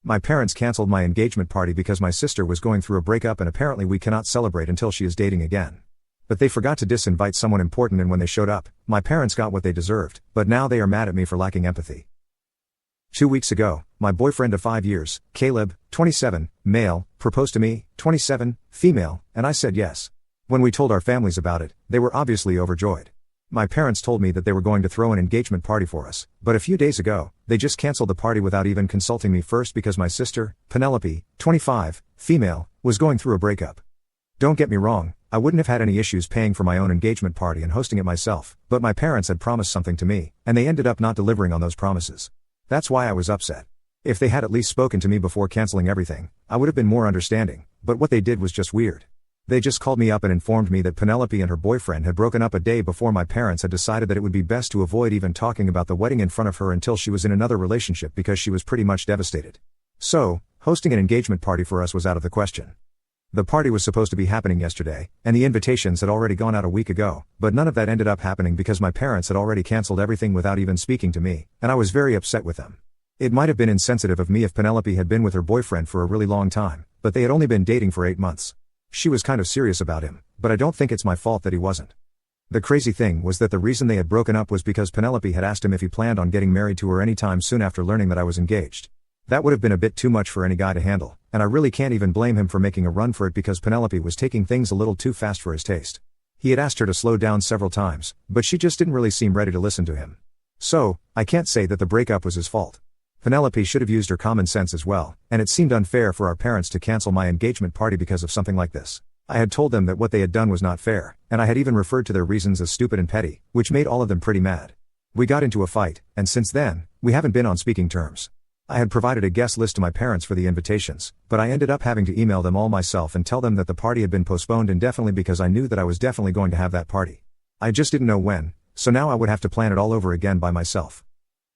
My parents canceled my engagement party because my sister was going through a breakup and apparently we cannot celebrate until she is dating again. But they forgot to disinvite someone important, and when they showed up, my parents got what they deserved, but now they are mad at me for lacking empathy. 2 weeks ago, my boyfriend of 5 years, Caleb, 27, male, proposed to me, 27, female, and I said yes. When we told our families about it, they were obviously overjoyed. My parents told me that they were going to throw an engagement party for us, but a few days ago, they just canceled the party without even consulting me first because my sister, Penelope, 25, female, was going through a breakup. Don't get me wrong, I wouldn't have had any issues paying for my own engagement party and hosting it myself, but my parents had promised something to me, and they ended up not delivering on those promises. That's why I was upset. If they had at least spoken to me before canceling everything, I would have been more understanding, but what they did was just weird. They just called me up and informed me that Penelope and her boyfriend had broken up a day before my parents had decided that it would be best to avoid even talking about the wedding in front of her until she was in another relationship because she was pretty much devastated. So, hosting an engagement party for us was out of the question. The party was supposed to be happening yesterday, and the invitations had already gone out a week ago, but none of that ended up happening because my parents had already canceled everything without even speaking to me, and I was very upset with them. It might have been insensitive of me if Penelope had been with her boyfriend for a really long time, but they had only been dating for 8 months. She was kind of serious about him, but I don't think it's my fault that he wasn't. The crazy thing was that the reason they had broken up was because Penelope had asked him if he planned on getting married to her anytime soon after learning that I was engaged. That would have been a bit too much for any guy to handle, and I really can't even blame him for making a run for it because Penelope was taking things a little too fast for his taste. He had asked her to slow down several times, but she just didn't really seem ready to listen to him. So, I can't say that the breakup was his fault. Penelope should have used her common sense as well, and it seemed unfair for our parents to cancel my engagement party because of something like this. I had told them that what they had done was not fair, and I had even referred to their reasons as stupid and petty, which made all of them pretty mad. We got into a fight, and since then, we haven't been on speaking terms. I had provided a guest list to my parents for the invitations, but I ended up having to email them all myself and tell them that the party had been postponed indefinitely because I knew that I was definitely going to have that party. I just didn't know when, so now I would have to plan it all over again by myself.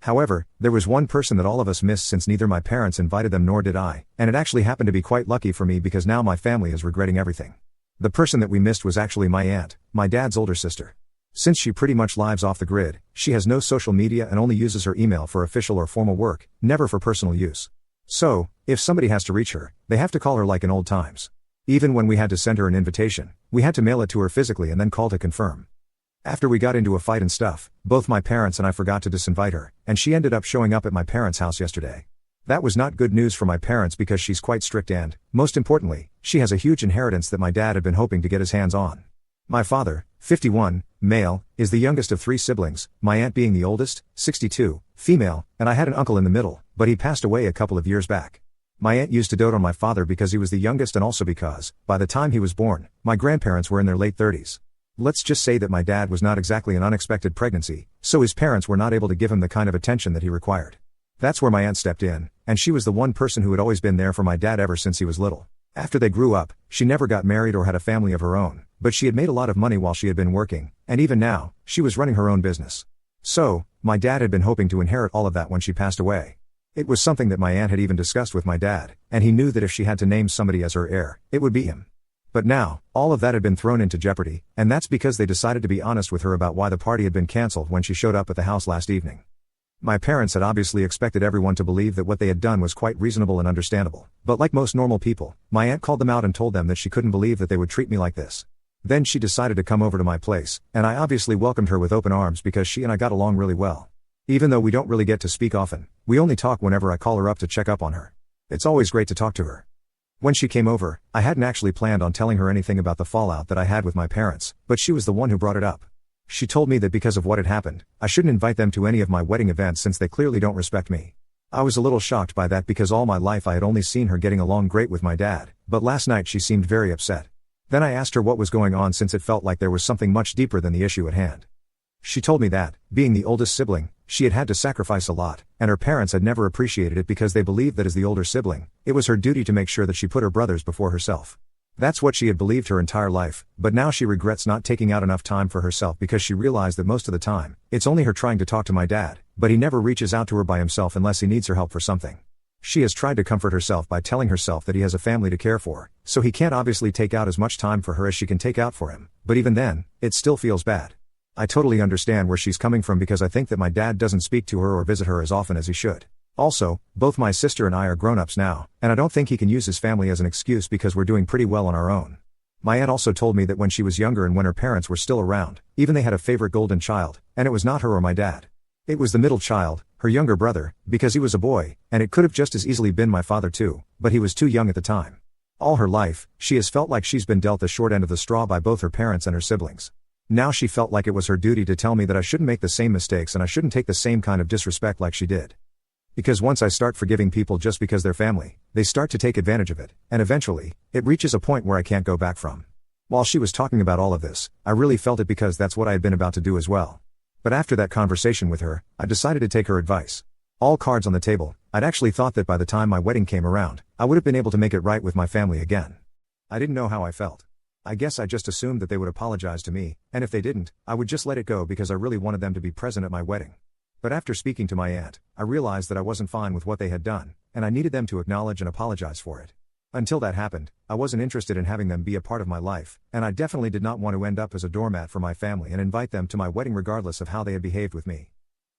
However, there was one person that all of us missed since neither my parents invited them nor did I, and it actually happened to be quite lucky for me because now my family is regretting everything. The person that we missed was actually my aunt, my dad's older sister. Since she pretty much lives off the grid, she has no social media and only uses her email for official or formal work, never for personal use. So, if somebody has to reach her, they have to call her like in old times. Even when we had to send her an invitation, we had to mail it to her physically and then call to confirm. After we got into a fight and stuff, both my parents and I forgot to disinvite her, and she ended up showing up at my parents' house yesterday. That was not good news for my parents because she's quite strict and, most importantly, she has a huge inheritance that my dad had been hoping to get his hands on. My father, 51, male, is the youngest of 3 siblings, my aunt being the oldest, 62, female, and I had an uncle in the middle, but he passed away a couple of years back. My aunt used to dote on my father because he was the youngest and also because, by the time he was born, my grandparents were in their late 30s. Let's just say that my dad was not exactly an unexpected pregnancy, so his parents were not able to give him the kind of attention that he required. That's where my aunt stepped in, and she was the one person who had always been there for my dad ever since he was little. After they grew up, she never got married or had a family of her own, but she had made a lot of money while she had been working, and even now, she was running her own business. So, my dad had been hoping to inherit all of that when she passed away. It was something that my aunt had even discussed with my dad, and he knew that if she had to name somebody as her heir, it would be him. But now, all of that had been thrown into jeopardy, and that's because they decided to be honest with her about why the party had been canceled when she showed up at the house last evening. My parents had obviously expected everyone to believe that what they had done was quite reasonable and understandable, but like most normal people, my aunt called them out and told them that she couldn't believe that they would treat me like this. Then she decided to come over to my place, and I obviously welcomed her with open arms because she and I got along really well. Even though we don't really get to speak often, we only talk whenever I call her up to check up on her. It's always great to talk to her. When she came over, I hadn't actually planned on telling her anything about the fallout that I had with my parents, but she was the one who brought it up. She told me that because of what had happened, I shouldn't invite them to any of my wedding events since they clearly don't respect me. I was a little shocked by that because all my life I had only seen her getting along great with my dad, but last night she seemed very upset. Then I asked her what was going on since it felt like there was something much deeper than the issue at hand. She told me that, being the oldest sibling, she had had to sacrifice a lot, and her parents had never appreciated it because they believed that as the older sibling, it was her duty to make sure that she put her brothers before herself. That's what she had believed her entire life, but now she regrets not taking out enough time for herself because she realized that most of the time, it's only her trying to talk to my dad, but he never reaches out to her by himself unless he needs her help for something. She has tried to comfort herself by telling herself that he has a family to care for, so he can't obviously take out as much time for her as she can take out for him, but even then, it still feels bad. I totally understand where she's coming from because I think that my dad doesn't speak to her or visit her as often as he should. Also, both my sister and I are grown-ups now, and I don't think he can use his family as an excuse because we're doing pretty well on our own. My aunt also told me that when she was younger and when her parents were still around, even they had a favorite golden child, and it was not her or my dad. It was the middle child, her younger brother, because he was a boy, and it could have just as easily been my father too, but he was too young at the time. All her life, she has felt like she's been dealt the short end of the straw by both her parents and her siblings. Now she felt like it was her duty to tell me that I shouldn't make the same mistakes and I shouldn't take the same kind of disrespect like she did. Because once I start forgiving people just because they're family, they start to take advantage of it, and eventually, it reaches a point where I can't go back from. While she was talking about all of this, I really felt it because that's what I had been about to do as well. But after that conversation with her, I decided to take her advice. All cards on the table, I'd actually thought that by the time my wedding came around, I would have been able to make it right with my family again. I didn't know how I felt. I guess I just assumed that they would apologize to me, and if they didn't, I would just let it go because I really wanted them to be present at my wedding. But after speaking to my aunt, I realized that I wasn't fine with what they had done, and I needed them to acknowledge and apologize for it. Until that happened, I wasn't interested in having them be a part of my life, and I definitely did not want to end up as a doormat for my family and invite them to my wedding regardless of how they had behaved with me.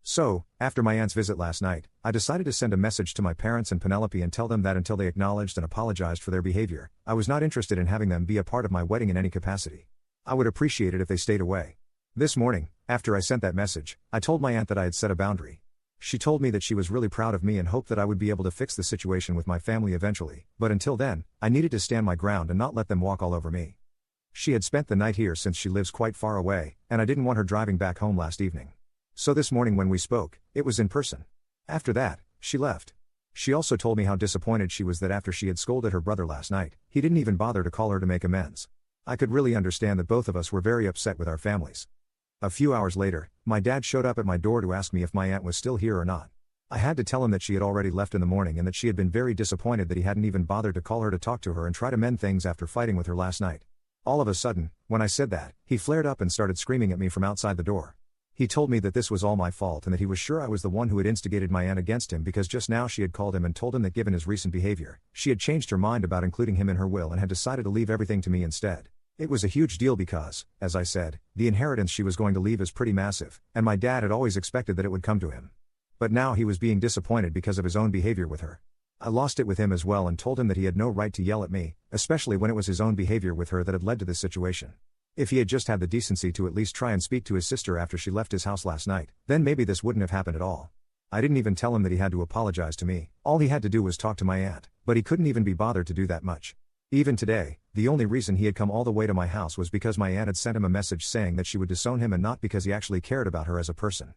So, after my aunt's visit last night, I decided to send a message to my parents and Penelope and tell them that until they acknowledged and apologized for their behavior, I was not interested in having them be a part of my wedding in any capacity. I would appreciate it if they stayed away. This morning, after I sent that message, I told my aunt that I had set a boundary. She told me that she was really proud of me and hoped that I would be able to fix the situation with my family eventually, but until then, I needed to stand my ground and not let them walk all over me. She had spent the night here since she lives quite far away, and I didn't want her driving back home last evening. So this morning when we spoke, it was in person. After that, she left. She also told me how disappointed she was that after she had scolded her brother last night, he didn't even bother to call her to make amends. I could really understand that both of us were very upset with our families. A few hours later, my dad showed up at my door to ask me if my aunt was still here or not. I had to tell him that she had already left in the morning and that she had been very disappointed that he hadn't even bothered to call her to talk to her and try to mend things after fighting with her last night. All of a sudden, when I said that, he flared up and started screaming at me from outside the door. He told me that this was all my fault and that he was sure I was the one who had instigated my aunt against him because just now she had called him and told him that given his recent behavior, she had changed her mind about including him in her will and had decided to leave everything to me instead. It was a huge deal because, as I said, the inheritance she was going to leave is pretty massive, and my dad had always expected that it would come to him. But now he was being disappointed because of his own behavior with her. I lost it with him as well and told him that he had no right to yell at me, especially when it was his own behavior with her that had led to this situation. If he had just had the decency to at least try and speak to his sister after she left his house last night, then maybe this wouldn't have happened at all. I didn't even tell him that he had to apologize to me. All he had to do was talk to my aunt, but he couldn't even be bothered to do that much. Even today, the only reason he had come all the way to my house was because my aunt had sent him a message saying that she would disown him and not because he actually cared about her as a person.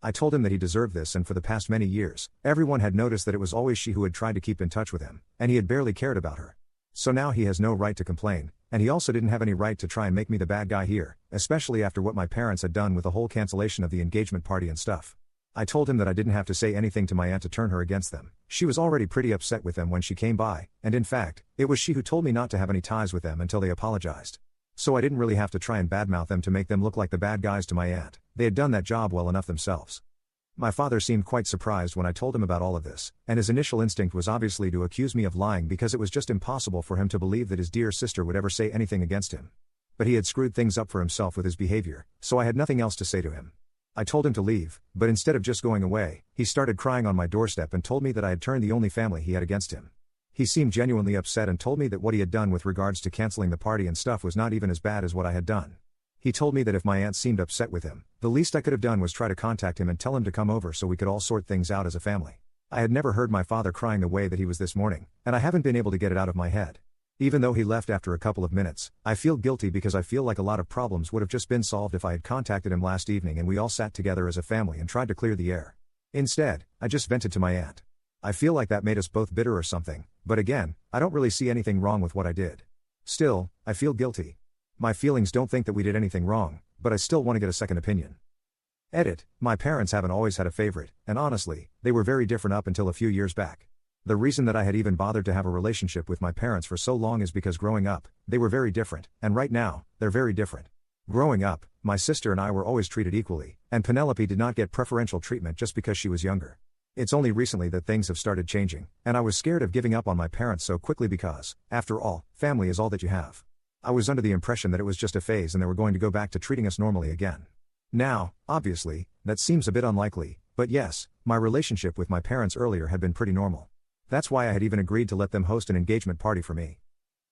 I told him that he deserved this, and for the past many years, everyone had noticed that it was always she who had tried to keep in touch with him, and he had barely cared about her. So now he has no right to complain, and he also didn't have any right to try and make me the bad guy here, especially after what my parents had done with the whole cancellation of the engagement party and stuff. I told him that I didn't have to say anything to my aunt to turn her against them. She was already pretty upset with them when she came by, and in fact, it was she who told me not to have any ties with them until they apologized. So I didn't really have to try and badmouth them to make them look like the bad guys to my aunt. They had done that job well enough themselves. My father seemed quite surprised when I told him about all of this, and his initial instinct was obviously to accuse me of lying because it was just impossible for him to believe that his dear sister would ever say anything against him. But he had screwed things up for himself with his behavior, so I had nothing else to say to him. I told him to leave, but instead of just going away, he started crying on my doorstep and told me that I had turned the only family he had against him. He seemed genuinely upset and told me that what he had done with regards to canceling the party and stuff was not even as bad as what I had done. He told me that if my aunt seemed upset with him, the least I could have done was try to contact him and tell him to come over so we could all sort things out as a family. I had never heard my father crying the way that he was this morning, and I haven't been able to get it out of my head. Even though he left after a couple of minutes, I feel guilty because I feel like a lot of problems would have just been solved if I had contacted him last evening and we all sat together as a family and tried to clear the air. Instead, I just vented to my aunt. I feel like that made us both bitter or something, but again, I don't really see anything wrong with what I did. Still, I feel guilty. My feelings don't think that we did anything wrong, but I still want to get a second opinion. Edit, my parents haven't always had a favorite, and honestly, they were very different up until a few years back. The reason that I had even bothered to have a relationship with my parents for so long is because growing up, they were very different, and right now, they're very different. Growing up, my sister and I were always treated equally, and Penelope did not get preferential treatment just because she was younger. It's only recently that things have started changing, and I was scared of giving up on my parents so quickly because, after all, family is all that you have. I was under the impression that it was just a phase and they were going to go back to treating us normally again. Now, obviously, that seems a bit unlikely, but yes, My relationship with my parents earlier had been pretty normal. That's why I had even agreed to let them host an engagement party for me.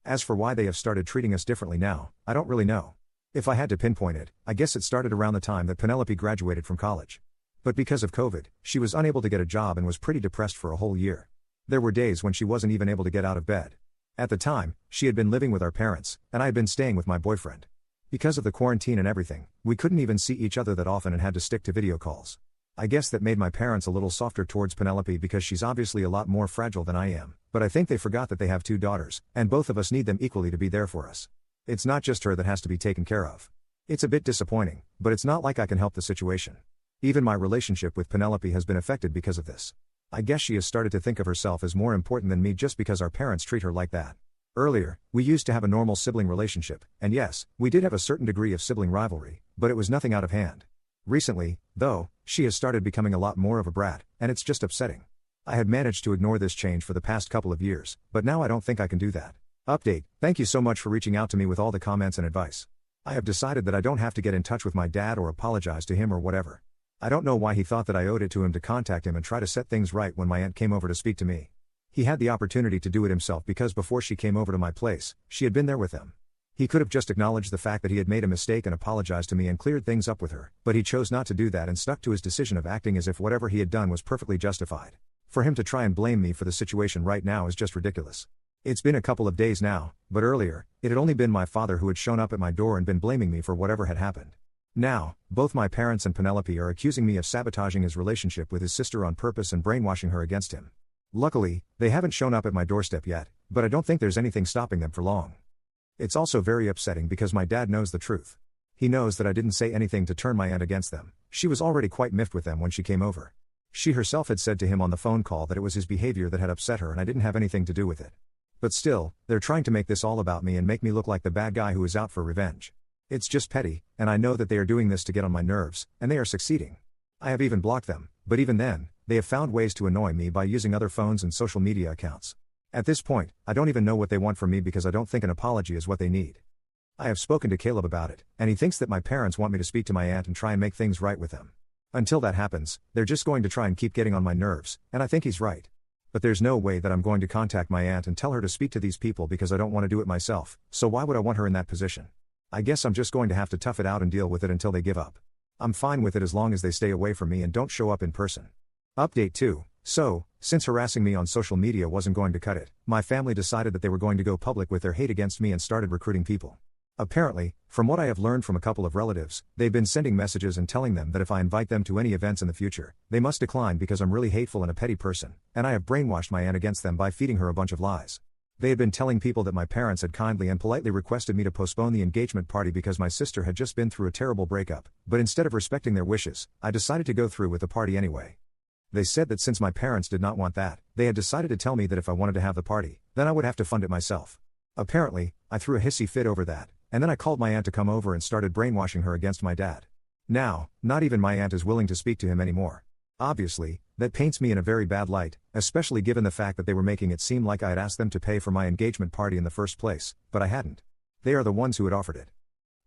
As for why they have started treating us differently now, I don't really know. If I had to pinpoint it, I guess it started around the time that Penelope graduated from college. But because of COVID, she was unable to get a job and was pretty depressed for a whole year. There were days when she wasn't even able to get out of bed. At the time, she had been living with our parents, and I had been staying with my boyfriend. Because of the quarantine and everything, we couldn't even see each other that often and had to stick to video calls. I guess that made my parents a little softer towards Penelope because she's obviously a lot more fragile than I am, but I think they forgot that they have 2 daughters, and both of us need them equally to be there for us. It's not just her that has to be taken care of. It's a bit disappointing, but it's not like I can help the situation. Even my relationship with Penelope has been affected because of this. I guess she has started to think of herself as more important than me just because our parents treat her like that. Earlier, we used to have a normal sibling relationship, and yes, we did have a certain degree of sibling rivalry, but it was nothing out of hand. Recently, though, she has started becoming a lot more of a brat, and it's just upsetting. I had managed to ignore this change for the past couple of years, but now I don't think I can do that. Update: thank you so much for reaching out to me with all the comments and advice. I have decided that I don't have to get in touch with my dad or apologize to him or whatever. I don't know why he thought that I owed it to him to contact him and try to set things right when my aunt came over to speak to me. He had the opportunity to do it himself because before she came over to my place, she had been there with them. He could have just acknowledged the fact that he had made a mistake and apologized to me and cleared things up with her, but he chose not to do that and stuck to his decision of acting as if whatever he had done was perfectly justified. For him to try and blame me for the situation right now is just ridiculous. It's been a couple of days now, but earlier, it had only been my father who had shown up at my door and been blaming me for whatever had happened. Now, both my parents and Penelope are accusing me of sabotaging his relationship with his sister on purpose and brainwashing her against him. Luckily, they haven't shown up at my doorstep yet, but I don't think there's anything stopping them for long. It's also very upsetting because my dad knows the truth. He knows that I didn't say anything to turn my aunt against them. She was already quite miffed with them when she came over. She herself had said to him on the phone call that it was his behavior that had upset her and I didn't have anything to do with it. But still, they're trying to make this all about me and make me look like the bad guy who is out for revenge. It's just petty, and I know that they are doing this to get on my nerves, and they are succeeding. I have even blocked them, but even then, they have found ways to annoy me by using other phones and social media accounts. At this point, I don't even know what they want from me because I don't think an apology is what they need. I have spoken to Caleb about it, and he thinks that my parents want me to speak to my aunt and try and make things right with them. Until that happens, they're just going to try and keep getting on my nerves, and I think he's right. But there's no way that I'm going to contact my aunt and tell her to speak to these people because I don't want to do it myself, so why would I want her in that position? I guess I'm just going to have to tough it out and deal with it until they give up. I'm fine with it as long as they stay away from me and don't show up in person. Update 2. So, since harassing me on social media wasn't going to cut it, my family decided that they were going to go public with their hate against me and started recruiting people. Apparently, from what I have learned from a couple of relatives, they've been sending messages and telling them that if I invite them to any events in the future, they must decline because I'm really hateful and a petty person, and I have brainwashed my aunt against them by feeding her a bunch of lies. They had been telling people that my parents had kindly and politely requested me to postpone the engagement party because my sister had just been through a terrible breakup, but instead of respecting their wishes, I decided to go through with the party anyway. They said that since my parents did not want that, they had decided to tell me that if I wanted to have the party, then I would have to fund it myself. Apparently, I threw a hissy fit over that, and then I called my aunt to come over and started brainwashing her against my dad. Now, not even my aunt is willing to speak to him anymore. Obviously, that paints me in a very bad light, especially given the fact that they were making it seem like I had asked them to pay for my engagement party in the first place, but I hadn't. They are the ones who had offered it.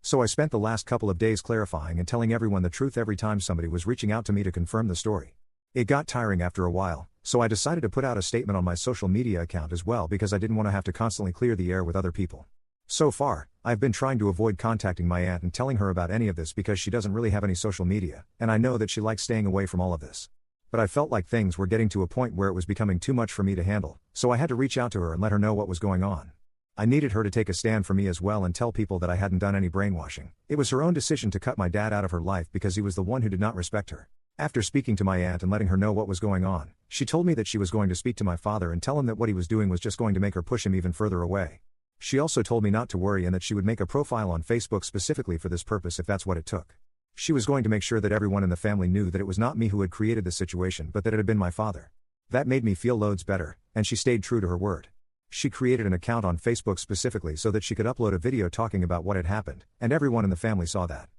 So I spent the last couple of days clarifying and telling everyone the truth every time somebody was reaching out to me to confirm the story. It got tiring after a while, so I decided to put out a statement on my social media account as well because I didn't want to have to constantly clear the air with other people. So far, I've been trying to avoid contacting my aunt and telling her about any of this because she doesn't really have any social media, and I know that she likes staying away from all of this. But I felt like things were getting to a point where it was becoming too much for me to handle, so I had to reach out to her and let her know what was going on. I needed her to take a stand for me as well and tell people that I hadn't done any brainwashing. It was her own decision to cut my dad out of her life because he was the one who did not respect her. After speaking to my aunt and letting her know what was going on, she told me that she was going to speak to my father and tell him that what he was doing was just going to make her push him even further away. She also told me not to worry and that she would make a profile on Facebook specifically for this purpose if that's what it took. She was going to make sure that everyone in the family knew that it was not me who had created the situation but that it had been my father. That made me feel loads better, and she stayed true to her word. She created an account on Facebook specifically so that she could upload a video talking about what had happened, and everyone in the family saw that.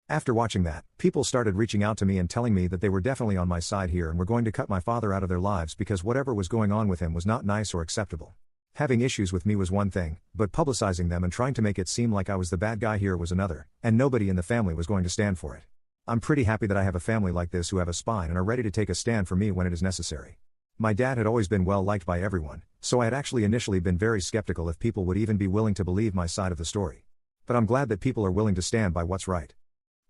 After watching that, people started reaching out to me and telling me that they were definitely on my side here and were going to cut my father out of their lives because whatever was going on with him was not nice or acceptable. Having issues with me was one thing, but publicizing them and trying to make it seem like I was the bad guy here was another, and nobody in the family was going to stand for it. I'm pretty happy that I have a family like this who have a spine and are ready to take a stand for me when it is necessary. My dad had always been well liked by everyone, so I had actually initially been very skeptical if people would even be willing to believe my side of the story. But I'm glad that people are willing to stand by what's right.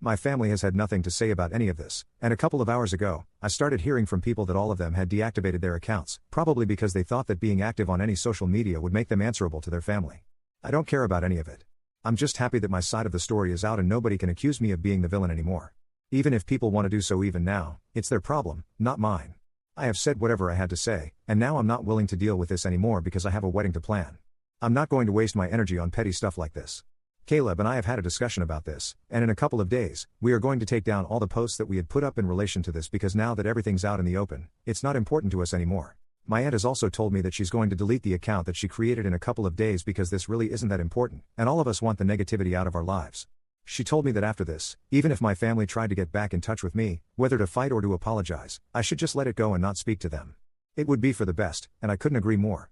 My family has had nothing to say about any of this, and a couple of hours ago, I started hearing from people that all of them had deactivated their accounts, probably because they thought that being active on any social media would make them answerable to their family. I don't care about any of it. I'm just happy that my side of the story is out and nobody can accuse me of being the villain anymore. Even if people want to do so even now, it's their problem, not mine. I have said whatever I had to say, and now I'm not willing to deal with this anymore because I have a wedding to plan. I'm not going to waste my energy on petty stuff like this. Caleb and I have had a discussion about this, and in a couple of days, we are going to take down all the posts that we had put up in relation to this because now that everything's out in the open, it's not important to us anymore. My aunt has also told me that she's going to delete the account that she created in a couple of days because this really isn't that important, and all of us want the negativity out of our lives. She told me that after this, even if my family tried to get back in touch with me, whether to fight or to apologize, I should just let it go and not speak to them. It would be for the best, and I couldn't agree more.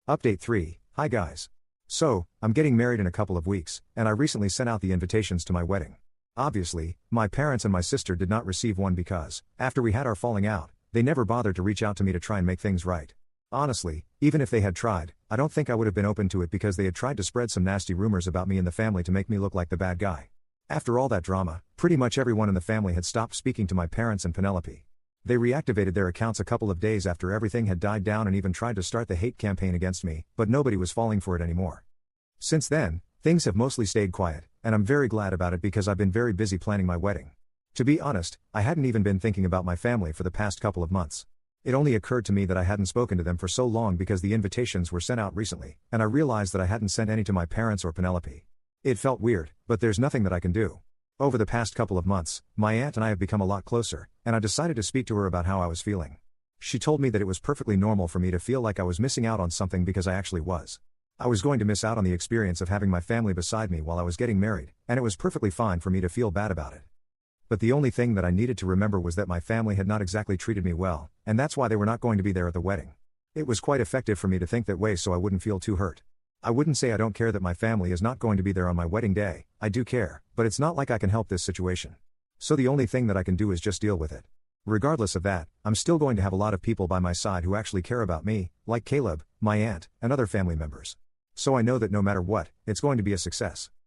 Update 3. Hi guys. So, I'm getting married in a couple of weeks, and I recently sent out the invitations to my wedding. Obviously, my parents and my sister did not receive one because, after we had our falling out, they never bothered to reach out to me to try and make things right. Honestly, even if they had tried, I don't think I would have been open to it because they had tried to spread some nasty rumors about me in the family to make me look like the bad guy. After all that drama, pretty much everyone in the family had stopped speaking to my parents and Penelope. They reactivated their accounts a couple of days after everything had died down and even tried to start the hate campaign against me, but nobody was falling for it anymore. Since then, things have mostly stayed quiet, and I'm very glad about it because I've been very busy planning my wedding. To be honest, I hadn't even been thinking about my family for the past couple of months. It only occurred to me that I hadn't spoken to them for so long because the invitations were sent out recently, and I realized that I hadn't sent any to my parents or Penelope. It felt weird, but there's nothing that I can do. Over the past couple of months, my aunt and I have become a lot closer, and I decided to speak to her about how I was feeling. She told me that it was perfectly normal for me to feel like I was missing out on something because I actually was. I was going to miss out on the experience of having my family beside me while I was getting married, and it was perfectly fine for me to feel bad about it. But the only thing that I needed to remember was that my family had not exactly treated me well, and that's why they were not going to be there at the wedding. It was quite effective for me to think that way so I wouldn't feel too hurt. I wouldn't say I don't care that my family is not going to be there on my wedding day, I do care, but it's not like I can help this situation. So the only thing that I can do is just deal with it. Regardless of that, I'm still going to have a lot of people by my side who actually care about me, like Caleb, my aunt, and other family members. So I know that no matter what, it's going to be a success.